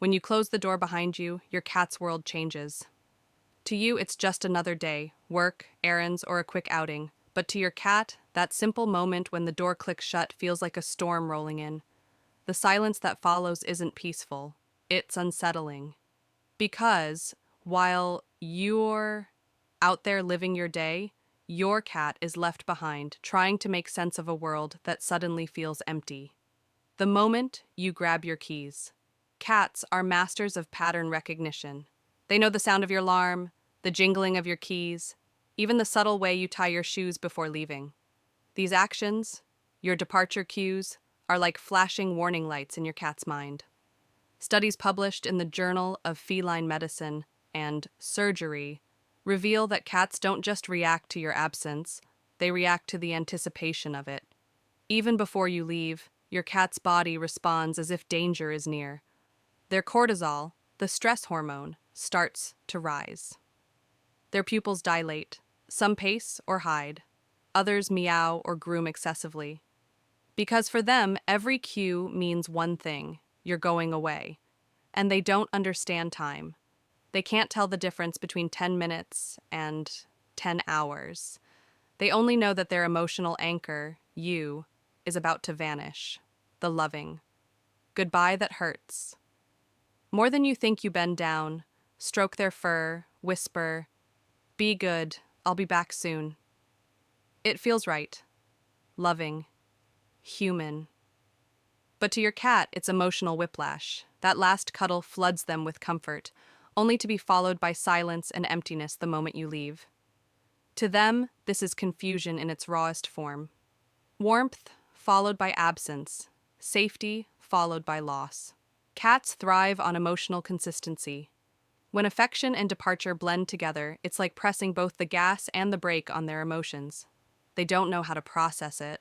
When you close the door behind you, your cat's world changes. To you, it's just another day, work, errands, or a quick outing. But to your cat, that simple moment when the door clicks shut feels like a storm rolling in. The silence that follows isn't peaceful. It's unsettling. Because while you're out there living your day, your cat is left behind, trying to make sense of a world that suddenly feels empty. The moment you grab your keys. Cats are masters of pattern recognition. They know the sound of your alarm, the jingling of your keys, even the subtle way you tie your shoes before leaving. These actions, your departure cues, are like flashing warning lights in your cat's mind. Studies published in the Journal of Feline Medicine and Surgery reveal that cats don't just react to your absence, they react to the anticipation of it. Even before you leave, your cat's body responds as if danger is near. Their cortisol, the stress hormone, starts to rise. Their pupils dilate. Some pace or hide. Others meow or groom excessively. Because for them, every cue means one thing: you're going away. And they don't understand time. They can't tell the difference between 10 minutes and 10 hours. They only know that their emotional anchor, you, is about to vanish. The loving. Goodbye that hurts. More than you think, you bend down, stroke their fur, whisper, "Be good, I'll be back soon." It feels right. Loving. Human. But to your cat, it's emotional whiplash. That last cuddle floods them with comfort, only to be followed by silence and emptiness the moment you leave. To them, this is confusion in its rawest form. Warmth followed by absence. Safety followed by loss. Cats thrive on emotional consistency. When affection and departure blend together, it's like pressing both the gas and the brake on their emotions. They don't know how to process it.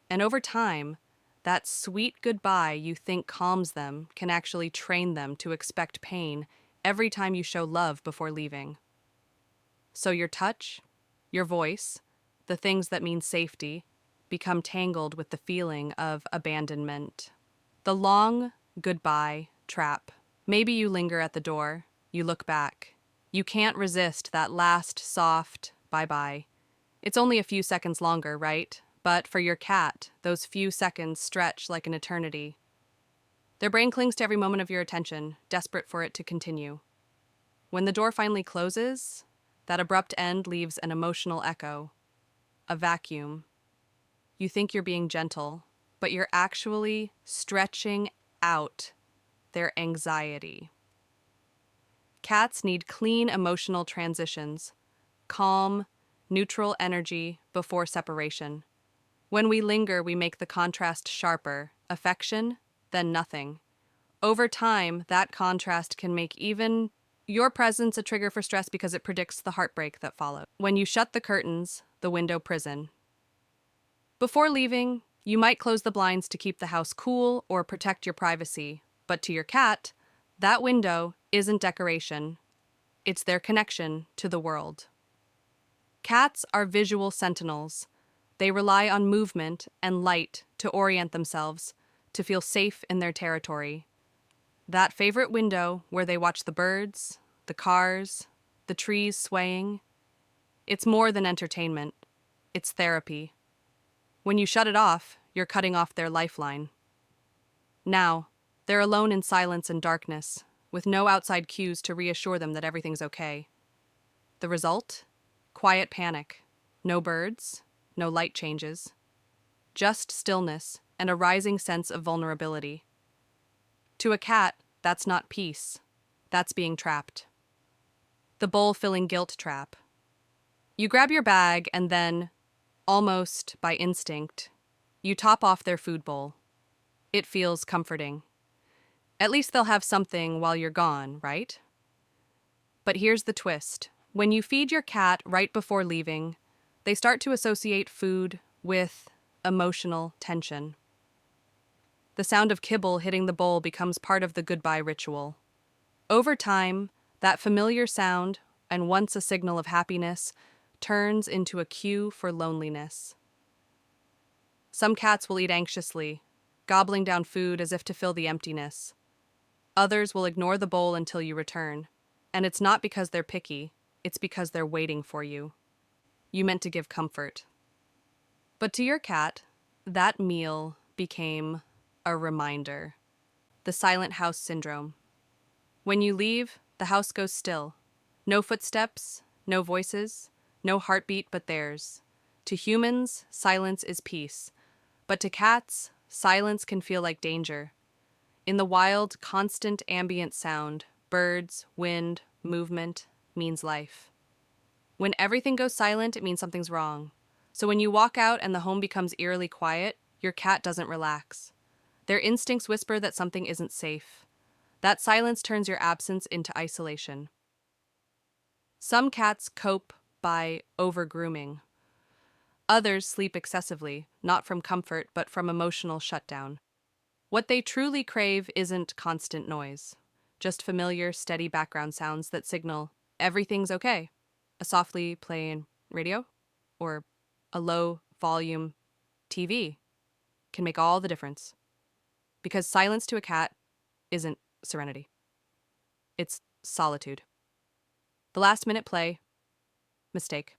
And over time, that sweet goodbye you think calms them can actually train them to expect pain every time you show love before leaving. So your touch, your voice, the things that mean safety, become tangled with the feeling of abandonment. The long goodbye trap. Maybe you linger at the door, you look back. You can't resist that last soft bye-bye. It's only a few seconds longer, right? But for your cat, those few seconds stretch like an eternity. Their brain clings to every moment of your attention, desperate for it to continue. When the door finally closes, that abrupt end leaves an emotional echo, a vacuum. You think you're being gentle, but you're actually stretching out their anxiety. Cats need clean emotional transitions, calm, neutral energy before separation. When we linger, we make the contrast sharper, affection, then nothing. Over time, that contrast can make even your presence a trigger for stress because it predicts the heartbreak that follows. When you shut the curtains, the window prison. Before leaving, you might close the blinds to keep the house cool or protect your privacy, but to your cat, that window isn't decoration. It's their connection to the world. Cats are visual sentinels. They rely on movement and light to orient themselves, to feel safe in their territory. That favorite window where they watch the birds, the cars, the trees swaying, it's more than entertainment. It's therapy. When you shut it off, you're cutting off their lifeline. Now, they're alone in silence and darkness, with no outside cues to reassure them that everything's okay. The result? Quiet panic. No birds, no light changes. Just stillness and a rising sense of vulnerability. To a cat, that's not peace. That's being trapped. The bowl-filling guilt trap. You grab your bag and then, almost by instinct, you top off their food bowl. It feels comforting. At least they'll have something while you're gone, right? But here's the twist. When you feed your cat right before leaving, they start to associate food with emotional tension. The sound of kibble hitting the bowl becomes part of the goodbye ritual. Over time, that familiar sound, and once a signal of happiness, turns into a cue for loneliness. Some cats will eat anxiously, gobbling down food as if to fill the emptiness. Others will ignore the bowl until you return. And it's not because they're picky, it's because they're waiting for you. You meant to give comfort. But to your cat, that meal became a reminder. The silent house syndrome. When you leave, the house goes still. No footsteps, no voices, no heartbeat but theirs. To humans, silence is peace. But to cats, silence can feel like danger. In the wild, constant ambient sound, birds, wind, movement, means life. When everything goes silent, it means something's wrong. So when you walk out and the home becomes eerily quiet, your cat doesn't relax. Their instincts whisper that something isn't safe. That silence turns your absence into isolation. Some cats cope by over-grooming. Others sleep excessively, not from comfort but from emotional shutdown. What they truly crave isn't constant noise, just familiar, steady background sounds that signal everything's okay. A softly playing radio or a low volume TV can make all the difference. Because silence to a cat isn't serenity. It's solitude. The last minute play, mistake.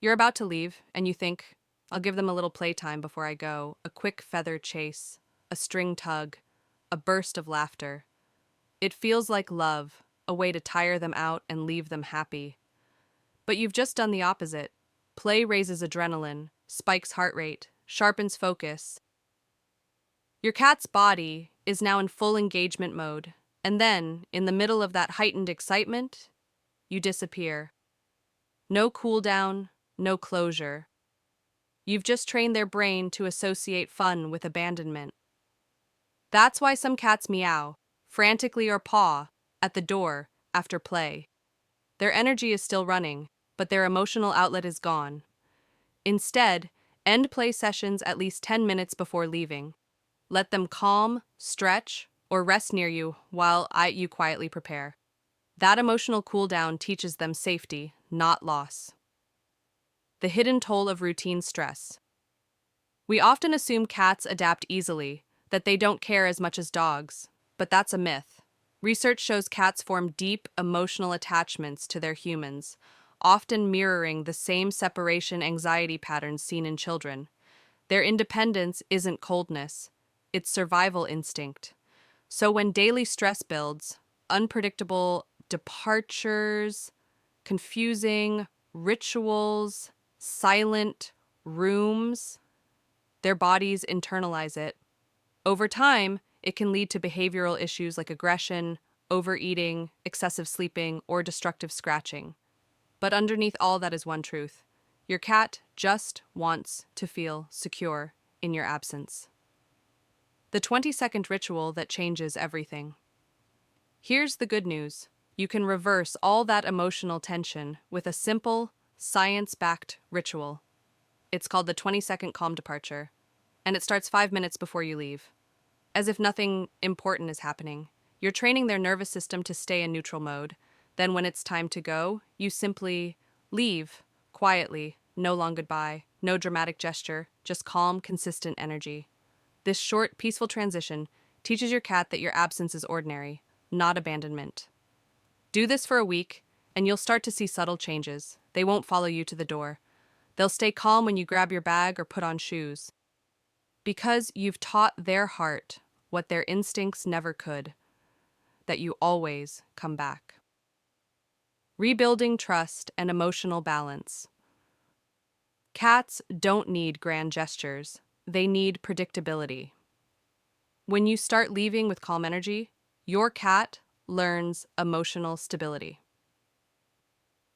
You're about to leave and you think, I'll give them a little playtime before I go, a quick feather chase, a string tug, a burst of laughter. It feels like love, a way to tire them out and leave them happy. But you've just done the opposite. Play raises adrenaline, spikes heart rate, sharpens focus. Your cat's body is now in full engagement mode, and then, in the middle of that heightened excitement, you disappear. No cool down, no closure. You've just trained their brain to associate fun with abandonment. That's why some cats meow, frantically or paw, at the door after play. Their energy is still running, but their emotional outlet is gone. Instead, end play sessions at least 10 minutes before leaving. Let them calm, stretch, or rest near you while you quietly prepare. That emotional cool down teaches them safety, not loss. The hidden toll of routine stress. We often assume cats adapt easily, that they don't care as much as dogs, but that's a myth. Research shows cats form deep emotional attachments to their humans, often mirroring the same separation anxiety patterns seen in children. Their independence isn't coldness, it's survival instinct. So when daily stress builds, unpredictable departures, confusing rituals, silent rooms, their bodies internalize it. Over time, it can lead to behavioral issues like aggression, overeating, excessive sleeping, or destructive scratching. But underneath all that is one truth. Your cat just wants to feel secure in your absence. The 20-second ritual that changes everything. Here's the good news. You can reverse all that emotional tension with a simple, science-backed ritual. It's called the 20-second calm departure, and it starts 5 minutes before you leave. As if nothing important is happening. You're training their nervous system to stay in neutral mode. Then when it's time to go, you simply leave, quietly, no long goodbye, no dramatic gesture, just calm, consistent energy. This short, peaceful transition teaches your cat that your absence is ordinary, not abandonment. Do this for a week, and you'll start to see subtle changes. They won't follow you to the door. They'll stay calm when you grab your bag or put on shoes. Because you've taught their heart what their instincts never could, that you always come back. Rebuilding trust and emotional balance. Cats don't need grand gestures. They need predictability. When you start leaving with calm energy, your cat learns emotional stability.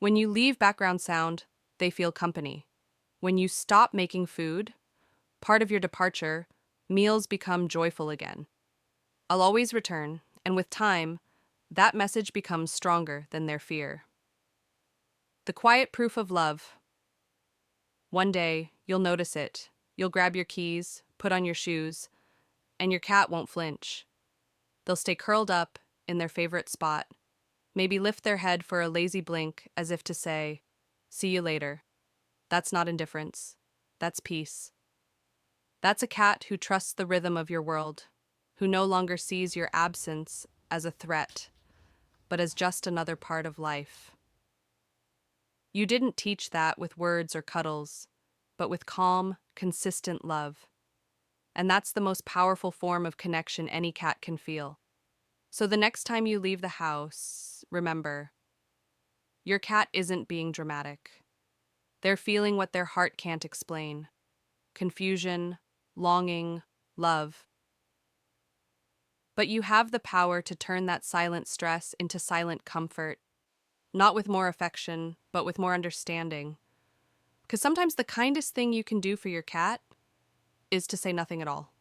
When you leave background sound, they feel company. When you stop making food, part of your departure, meals become joyful again. I'll always return, and with time, that message becomes stronger than their fear. The quiet proof of love. One day, you'll notice it. You'll grab your keys, put on your shoes, and your cat won't flinch. They'll stay curled up in their favorite spot, maybe lift their head for a lazy blink as if to say, "See you later." That's not indifference. That's peace. That's a cat who trusts the rhythm of your world, who no longer sees your absence as a threat, but as just another part of life. You didn't teach that with words or cuddles, but with calm, consistent love. And that's the most powerful form of connection any cat can feel. So the next time you leave the house, remember, your cat isn't being dramatic. They're feeling what their heart can't explain: confusion, longing, love. But you have the power to turn that silent stress into silent comfort, not with more affection, but with more understanding. Because sometimes the kindest thing you can do for your cat is to say nothing at all.